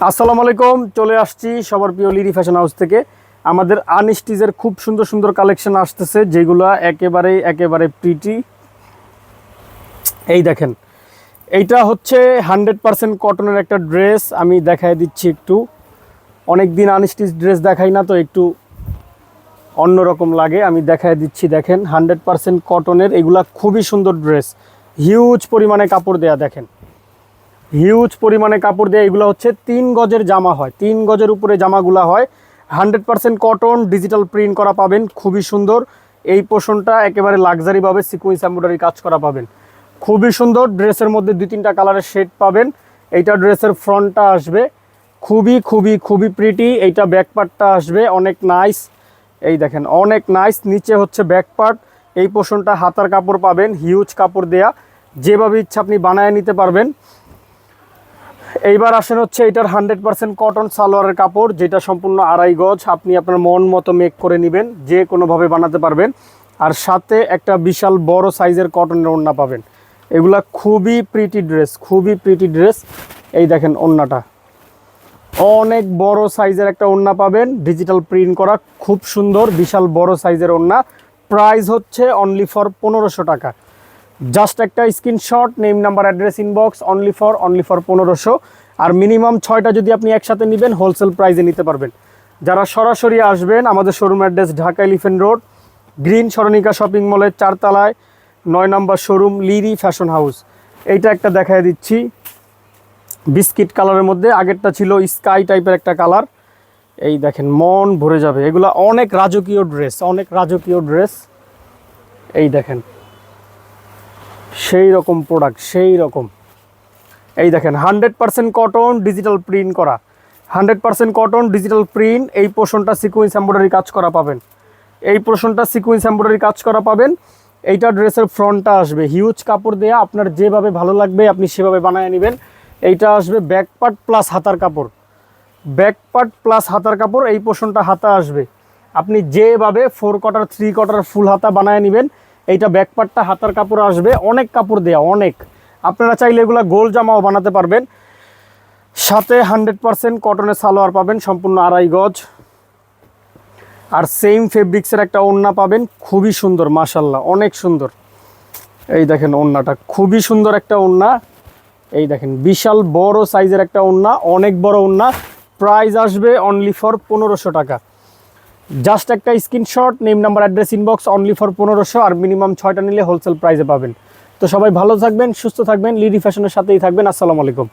আসসালামু আলাইকুম, চলে আসছি সবার প্রিয় লিরি ফ্যাশন হাউস থেকে। আমাদের আনস্টিচের খুব সুন্দর সুন্দর কালেকশন আসতেছে, যেগুলো একেবারে প্রিটি। এই দেখেন, এইটা হচ্ছে 100% কটনের একটা ড্রেস। আমি দেখাই দিচ্ছি একটু। অনেক দিন আনস্টিচ ড্রেস দেখাই না, তো একটু অন্যরকম লাগে। আমি দেখাই দিচ্ছি, দেখেন 100% কটনের। এগুলা খুবই সুন্দর ড্রেস, হিউজ পরিমাণে কাপড় দেয়া। দেখেন হিউজ পরিমাণে কাপড় দেয়া। এগুলো হচ্ছে 3 গজের জামা হয়, 3 গজের উপরে জামাগুলা হয়। 100% কটন, ডিজিটাল প্রিন্ট করা পাবেন, খুবই সুন্দর। এই পোর্শনটা একেবারে লাক্সারিভাবে সিকুয়েন্স এমব্রয়ডারি কাজ করা পাবেন, খুবই সুন্দর। ড্রেসের মধ্যে 2-3টা কালারের শেড পাবেন। এইটা ড্রেসের ফ্রন্টটা আসবে খুবই প্রিটি। এইটা ব্যাক পার্টটা আসবে অনেক নাইস। এই দেখেন অনেক নাইস। নিচে হচ্ছে ব্যাক পার্ট। এই পোর্শনটা হাতার কাপড় পাবেন, হিউজ কাপড় দেয়া, যেভাবে ইচ্ছা আপনি বানায় নিতে পারবেন। এইবার আসেন হচ্ছে এটার 100% কটন সালোয়ারের কাপড়, যেটা সম্পূর্ণ 2.5 গজ। আপনি আপনার মন মতো মেক করে নেবেন, যে কোনোভাবে বানাতে পারবেন। আর সাথে একটা বিশাল বড় সাইজের কটনের ওড়না পাবেন। এগুলা খুবই প্রিটি ড্রেস। এই দেখেন ওড়নাটা, অনেক বড় সাইজের একটা ওড়না পাবেন, ডিজিটাল প্রিন্ট করা, খুব সুন্দর বিশাল বড় সাইজের ওড়না। প্রাইস হচ্ছে অনলি ফর 1500 টাকা। জাস্ট একটা screenshot, name number address inbox, only for 1500। আর মিনিমাম 6টা যদি আপনি একসাথে নেবেন, হোলসেল প্রাইসে নিতে পারবেন। যারা সরাসরি আসবেন, আমাদের showroom address Dhaka elephant road, green সরণিকা শপিং মলের 4 তলায় 9 নম্বর শোরুম, লিরি ফ্যাশন হাউস। এইটা একটা দেখায় দিচ্ছি, বিস্কিট কালারের মধ্যে। আগেরটা ছিল স্কাই টাইপের একটা কালার। এই দেখেন, মন ভরে যাবে। এগুলা অনেক রাজকীয় ড্রেস। এই দেখেন, সেই রকম প্রোডাক্ট, সেই রকম। এই দেখেন 100% কটন, ডিজিটাল প্রিন্ট করা, 100% কটন ডিজিটাল প্রিন্ট। এই পোর্শনটা সিকুয়েন্স এমব্রয়ডারি কাজ করা পাবেন। এইটা ড্রেসের ফ্রন্টটা আসবে, হিউজ কাপড় দেয়া, আপনার যেভাবে ভালো লাগবে আপনি সেভাবে বানায় নেবেন। এইটা আসবে ব্যাক পার্ট প্লাস হাতার কাপড়, এই পোর্শনটা হাতা আসবে। আপনি যেভাবে 4 কোয়ার্টার 3 কোয়ার্টার ফুল হাতা বানায় নেবেন। এইটা ব্যাক পার্টটা হাতার কাপড় আসবে, অনেক কাপড় দেয়া, অনেক। আপনারা চাইলে এগুলো গোল জামাও বানাতে পারবেন। সাথে 100% কটনের সালোয়ার পাবেন, সম্পূর্ণ 2.5 গজ। আর সেম ফেব্রিক্সের একটা ওড়না পাবেন, খুবই সুন্দর, মাশাল্লাহ অনেক সুন্দর। এই দেখেন ওড়নাটা, খুবই সুন্দর একটা ওড়না। এই দেখেন বিশাল বড় সাইজের একটা ওড়না, অনেক বড় ওড়না। প্রাইস আসবে অনলি ফর 1500 টাকা। জাস্ট একটা screenshot, name number address inbox, only for 1500। আর মিনিমাম 6টা নিলে হোলসেল প্রাইসে পাবেন। তো সবাই ভালো থাকবেন, সুস্থ থাকবেন, লিরি ফ্যাশনের সাথেই থাকবেন। আসসালামু আলাইকুম।